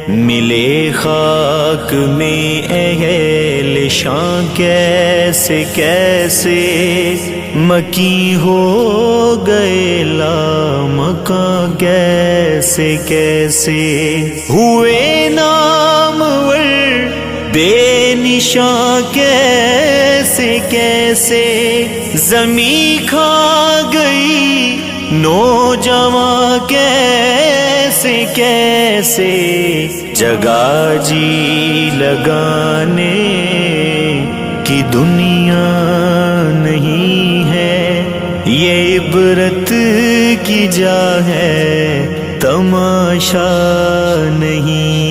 मिले खाक में अहल शां कैसे कैसे मकी हो गए लामकां कैसे कैसे हुए नामवर बेनिशां कैसे कैसे ज़मी खा गई नौजवां कैसे कैसे जगह जी लगाने की दुनिया नहीं है, ये इबरत की जा है तमाशा नहीं।